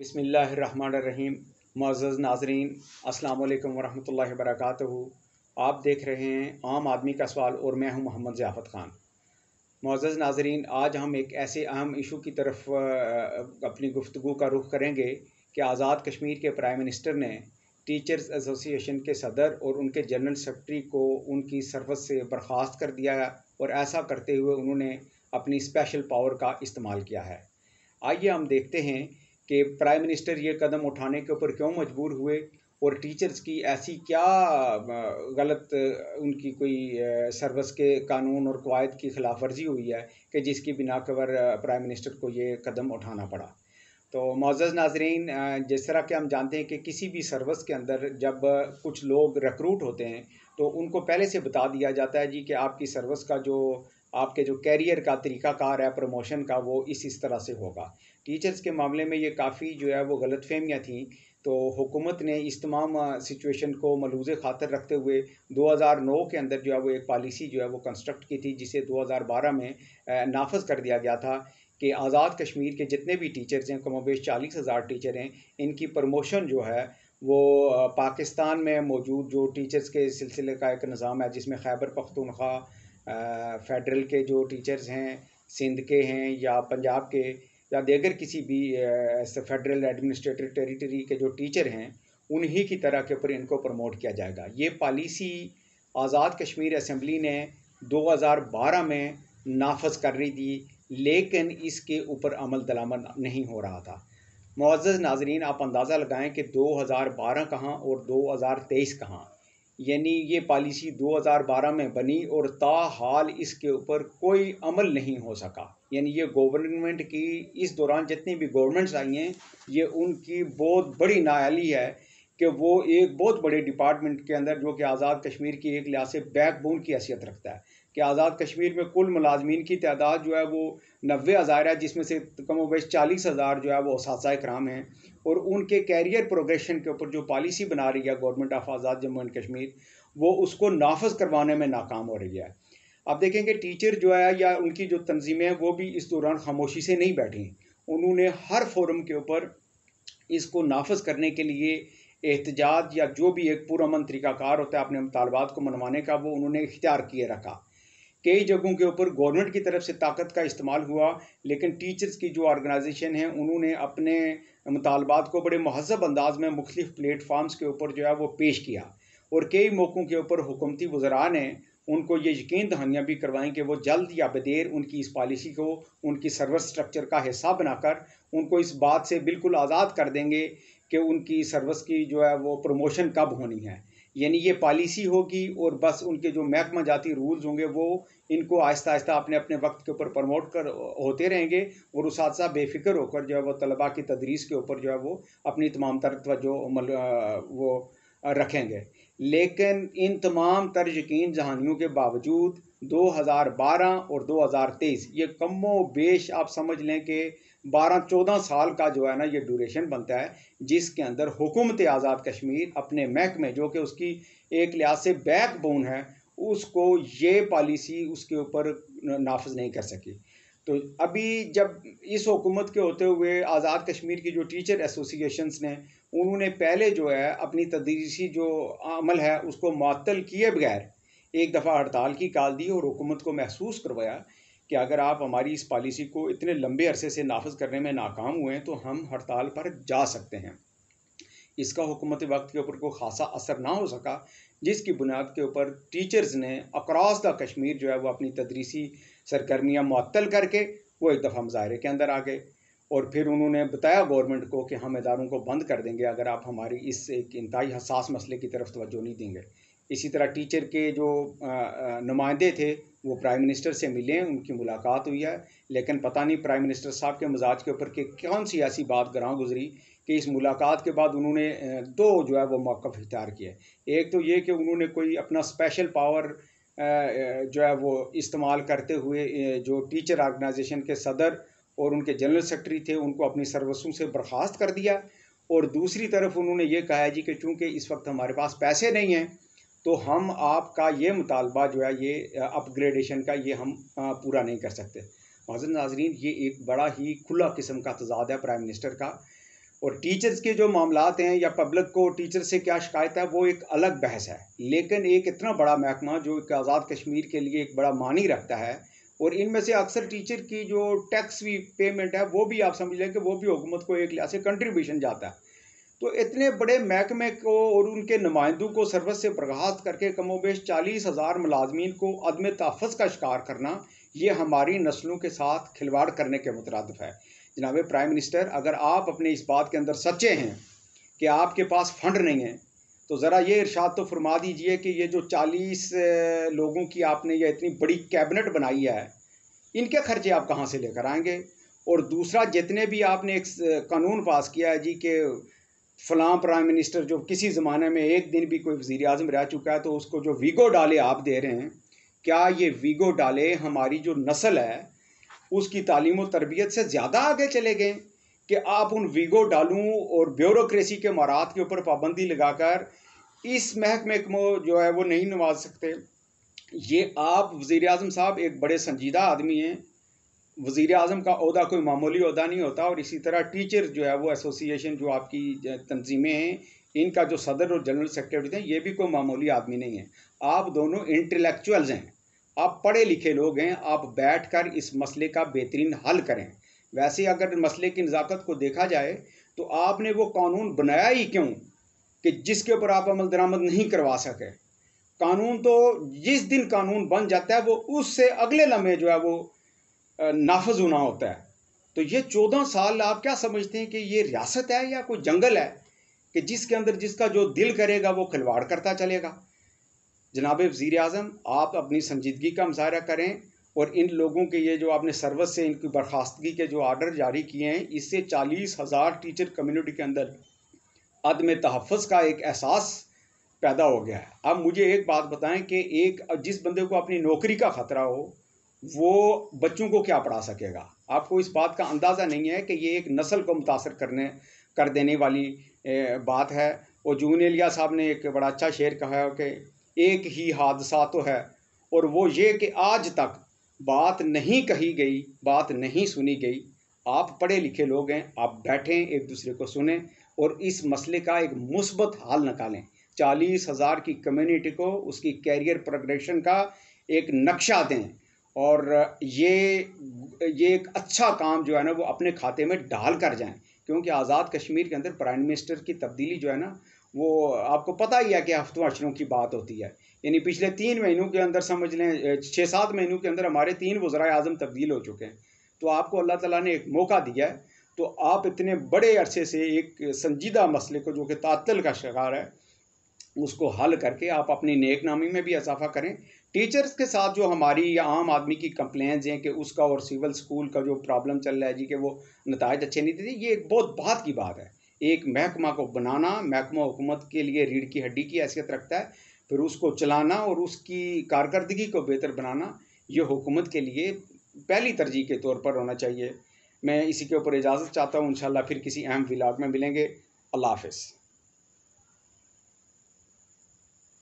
बिस्मिल्लाहिर्रहमानिर्रहीम। मुअज़्ज़ज़ नाज़रीन, अस्सलाम वालेकुम वरहमतुल्लाहि वबरकातुहू। आप देख रहे हैं आम आदमी का सवाल और मैं हूं मोहम्मद ज़ियाफ़त ख़ान। मुअज़्ज़ज़ नाज़रीन, आज हम एक ऐसे अहम इशू की तरफ अपनी गुफ्तगू का रुख करेंगे कि आज़ाद कश्मीर के प्राइम मिनिस्टर ने टीचर्स एसोसिएशन के सदर और उनके जनरल सेक्रेटरी को उनकी सर्विस से बर्खास्त कर दिया है और ऐसा करते हुए उन्होंने अपनी स्पेशल पावर का इस्तेमाल किया है। आइए हम देखते हैं कि प्राइम मिनिस्टर ये कदम उठाने के ऊपर क्यों मजबूर हुए और टीचर्स की ऐसी क्या गलत उनकी कोई सर्विस के कानून और कवायद की खिलाफ वर्जी हुई है कि जिसकी बिना पर प्राइम मिनिस्टर को ये कदम उठाना पड़ा। तो मुअज़्ज़ज़ नाज़रीन, जिस तरह कि हम जानते हैं कि किसी भी सर्विस के अंदर जब कुछ लोग रिक्रूट होते हैं तो उनको पहले से बता दिया जाता है जी कि आपकी सर्विस का जो आपके जो कैरियर का तरीक़ाकार है प्रमोशन का वो इस तरह से होगा। टीचर्स के मामले में ये काफ़ी जो है वो गलतफ़हमियाँ थीं। तो हुकूमत ने इस तमाम सिचुएशन को मलूज़ ख़ातिर रखते हुए 2009 के अंदर जो है वो एक पॉलिसी जो है वो कंस्ट्रक्ट की थी, जिसे 2012 में नाफज़ कर दिया गया था कि आज़ाद कश्मीर के जितने भी टीचर्स हैं, कमोबेश 40,000 टीचर हैं, इनकी प्रमोशन जो है वो पाकिस्तान में मौजूद जो टीचर्स के सिलसिले का एक निज़ाम है जिसमें खैबर पख्तूनख्वा फेडरल के जो टीचर्स हैं, सिंध के हैं या पंजाब के या दीगर किसी भी फेडरल एडमिनिस्ट्रेटिव टेरिटरी के जो टीचर हैं, उन्हीं की तरह के ऊपर इनको प्रमोट किया जाएगा। ये पॉलिसी आज़ाद कश्मीर असम्बली ने 2012 में नाफज़ कर रही थी, लेकिन इसके ऊपर अमल दरामद नहीं हो रहा था। मुअज़्ज़ज़ नाज़रीन, आप अंदाज़ा लगाएं कि 2012 कहाँ और 2023 कहाँ। यानी ये पॉलिसी 2012 में बनी और ताहाल इसके ऊपर कोई अमल नहीं हो सका। यानी ये गवर्नमेंट की इस दौरान जितनी भी गवर्नमेंट्स आई हैं, ये उनकी बहुत बड़ी नाअहली है कि वो एक बहुत बड़े डिपार्टमेंट के अंदर जो कि आज़ाद कश्मीर की एक लिहाज से बैकबोन की हैसियत रखता है कि आज़ाद कश्मीर में कुल मुलाजमीन की तादाद जो है वो 90,000 है, जिसमें से कमोबेश 40,000 जो है वो उस्ताज़ इकराम हैं और उनके कैरियर प्रोग्रेशन के ऊपर जो पॉलिसी बना रही है government of Azad Jammu and Kashmir, वो उसको नाफज़ करवाने में नाकाम हो रही है। आप देखेंगे टीचर जो है या उनकी जो तंजीमें हैं वो भी इस दौरान खामोशी से नहीं बैठी। उन्होंने हर फोरम के ऊपर इसको नाफज़ करने के लिए एहतजाज या जो भी एक पुरअमन तरीक़ाकार होता है अपने मुतालबात को मनवाने का, वो उन्होंने इख्तियार किए रखा। कई जगहों के ऊपर गवर्नमेंट की तरफ से ताकत का इस्तेमाल हुआ, लेकिन टीचर्स की जो ऑर्गेनाइजेशन है उन्होंने अपने मुतालबात को बड़े महज़ब अंदाज में मुख्तलिफ प्लेटफार्म्स के ऊपर जो है वो पेश किया और कई मौक़ों के ऊपर हुकूमती वज़रा ने उनको ये यकीन दहानियाँ भी करवाई कि वो जल्द या बदेर उनकी इस पॉलिसी को उनकी सर्विस स्ट्रक्चर का हिस्सा बनाकर उनको इस बात से बिल्कुल आज़ाद कर देंगे कि उनकी सर्विस की जो है वो प्रमोशन कब होनी है। यानी ये पॉलिसी होगी और बस उनके जो महकमा जाती रूल्स होंगे वो इनको आहिस्ता आहिस्ता अपने अपने वक्त के ऊपर प्रमोट कर होते रहेंगे और उस्ताद बेफिक्र होकर जो है वो तलबा की तदरीस के ऊपर जो है वो अपनी तमाम तर तवज्जो वो रखेंगे। लेकिन इन तमाम तर यकीन जहानियों के बावजूद 2012 और 2023 ये कमो बेश आप समझ लें कि 12-14 साल का जो है ना ये ड्यूरेशन बनता है, जिसके अंदर हुकूमत आज़ाद कश्मीर अपने महकमे जो कि उसकी एक लिहाज से बैकबोन है, उसको ये पॉलिसी उसके ऊपर नाफज़ नहीं कर सकी। तो अभी जब इस हुकूमत के होते हुए आज़ाद कश्मीर की जो टीचर एसोसिएशंस ने उन्होंने पहले जो है अपनी तदरीसी जो अमल है उसको मुअत्तल किए बगैर एक दफ़ा हड़ताल की कॉल दी और हुकूमत को महसूस करवाया कि अगर आप हमारी इस पॉलिसी को इतने लंबे अरसे से नाफज़ करने में नाकाम हुए हैं तो हम हड़ताल पर जा सकते हैं। इसका हुकूमती वक्त के ऊपर कोई ख़ासा असर ना हो सका, जिसकी बुनियाद के ऊपर टीचर्स ने अक्रॉस द कश्मीर जो है वो अपनी तदरीसी सरगर्मियाँ मुअत्तल करके वो एक दफ़ा मुज़ाहरे के अंदर आ गए और फिर उन्होंने बताया गवर्नमेंट को कि हम इदारों को बंद कर देंगे अगर आप हमारी इस एक इंतहाई हसास मसले की तरफ तवज्जो नहीं देंगे। इसी तरह टीचर के जो नुमाइंदे थे वो प्राइम मिनिस्टर से मिले, उनकी मुलाकात हुई है, लेकिन पता नहीं प्राइम मिनिस्टर साहब के मिजाज के ऊपर कि कौन सी ऐसी बात गरां गुजरी कि इस मुलाकात के बाद उन्होंने दो जो है वो मौक़िफ़ इख्तियार किए। एक तो ये कि उन्होंने कोई अपना स्पेशल पावर जो है वो इस्तेमाल करते हुए जो टीचर ऑर्गेनाइजेशन के सदर और उनके जनरल सेक्रेटरी थे उनको अपनी सर्विसों से बर्खास्त कर दिया और दूसरी तरफ उन्होंने ये कहा है जी कि चूँकि इस वक्त हमारे पास पैसे नहीं हैं तो हम आपका ये मुतालबा जो है ये अपग्रेडेशन का ये हम पूरा नहीं कर सकते। हज़रत नाज़रीन, ये एक बड़ा ही खुला किस्म का तज़ाद है प्राइम मिनिस्टर का। और टीचर्स के जो मामलात हैं या पब्लिक को टीचर से क्या शिकायत है वो एक अलग बहस है, लेकिन एक इतना बड़ा महकमा जो एक आज़ाद कश्मीर के लिए एक बड़ा मानी रखता है, और इनमें से अक्सर टीचर की जो टैक्स भी पेमेंट है वो भी आप समझ लें कि वो भी हुकूमत को एक लिहाज से कंट्रीब्यूशन जाता है। तो इतने बड़े महकमे को और उनके नुमाइंदों को सर्विस से बर्खास्त करके कमोबेश 40,000 मुलाजमीन को अदम तहफ़्फ़ुज़ का शिकार करना, ये हमारी नस्लों के साथ खिलवाड़ करने के मुतरादिफ है। जनाब प्राइम मिनिस्टर, अगर आप अपने इस बात के अंदर सच्चे हैं कि आपके पास फंड नहीं है, तो ज़रा ये इरशाद तो फरमा दीजिए कि ये जो 40 लोगों की आपने ये इतनी बड़ी कैबिनेट बनाई है, इनके खर्चे आप कहाँ से लेकर आएंगे? और दूसरा, जितने भी आपने एक कानून पास किया है जी कि फ़लाँ प्राइम मिनिस्टर जो किसी ज़माने में एक दिन भी कोई वज़ीर आज़म रह चुका है तो उसको जो वीगो डाले आप दे रहे हैं, क्या ये वीगो डाले हमारी जो नस्ल है उसकी तालीम और तरबियत से ज़्यादा आगे चले गए कि आप उन वीगो डालूं और ब्यूरोक्रेसी के मारात के ऊपर पाबंदी लगाकर इस महकमे को जो है वो नहीं नवाज सकते? ये आप वज़ीर आज़म साहब एक बड़े संजीदा आदमी हैं, वज़ीर आज़म का ओहदा कोई मामूली ओहदा नहीं होता, और इसी तरह टीचर जो है वो एसोसिएशन जो आपकी तंजीमें हैं, इनका जो सदर और जनरल सेक्रेटरी हैं, ये भी कोई मामूली आदमी नहीं है। आप दोनों इंटेलेक्चुअल्स हैं, आप पढ़े लिखे लोग हैं, आप बैठकर इस मसले का बेहतरीन हल करें। वैसे अगर मसले की नज़ाकत को देखा जाए तो आपने वो कानून बनाया ही क्यों कि जिसके ऊपर आप अमल दरामद नहीं करवा सके? कानून तो जिस दिन कानून बन जाता है वो उससे अगले लम्हे जो है वो नाफज होना होता है। तो ये 14 साल आप क्या समझते हैं कि ये रियासत है या कोई जंगल है कि जिसके अंदर जिसका जो दिल करेगा वो खिलवाड़ करता चलेगा? जनाब वज़ीर आज़म, आप अपनी संजीदगी का मुज़ाहरा करें और इन लोगों के ये जो आपने सर्विस से इनकी बर्खास्तगी के जो आर्डर जारी किए हैं, इससे 40,000 टीचर कम्युनिटी के अंदर अदम तहफ़्फ़ुज़ का एक एहसास पैदा हो गया है। अब मुझे एक बात बताएं कि एक जिस बंदे को अपनी नौकरी का ख़तरा हो वो बच्चों को क्या पढ़ा सकेगा? आपको इस बात का अंदाज़ा नहीं है कि ये एक नस्ल को मुतासर कर देने वाली बात है। और जून एलिया साहब ने एक बड़ा अच्छा शेर कहा है कि एक ही हादसा तो है, और वो ये कि आज तक बात नहीं कही गई, बात नहीं सुनी गई। आप पढ़े लिखे लोग हैं, आप बैठें, एक दूसरे को सुनें और इस मसले का एक मुस्बत हल निकालें। 40,000 की कम्युनिटी को उसकी कैरियर प्रोग्रेशन का एक नक्शा दें, और ये एक अच्छा काम जो है ना वो अपने खाते में डाल कर जाएं, क्योंकि आज़ाद कश्मीर के अंदर प्राइम मिनिस्टर की तब्दीली जो है ना वो आपको पता ही है कि हफ्तों अशरों की बात होती है। यानी पिछले 3 महीनों के अंदर समझ लें 6-7 महीनों के अंदर हमारे 3 वज़राए आज़म तब्दील हो चुके हैं। तो आपको अल्लाह ताला ने एक मौका दिया है, तो आप इतने बड़े अरसे से एक संजीदा मसले को जो कि तातल का शिकार है उसको हल करके आप अपनी नेकनामी में भी इजाफा करें। टीचर्स के साथ जो हमारी या आम आदमी की कंप्लेंट्स हैं कि उसका और सिविल स्कूल का जो प्रॉब्लम चल रहा है जी कि वो नतायज अच्छे नहीं देते, ये एक बहुत बात की बात है। एक महकमा को बनाना, महकमा हुकूमत के लिए रीढ़ की हड्डी की हैसियत रखता है, फिर उसको चलाना और उसकी कारकर्दगी को बेहतर बनाना ये हुकूमत के लिए पहली तरजीह के तौर पर होना चाहिए। मैं इसी के ऊपर इजाज़त चाहता हूँ, इंशाल्लाह फिर किसी अहम व्लॉग में मिलेंगे। अल्लाह हाफ़िज़।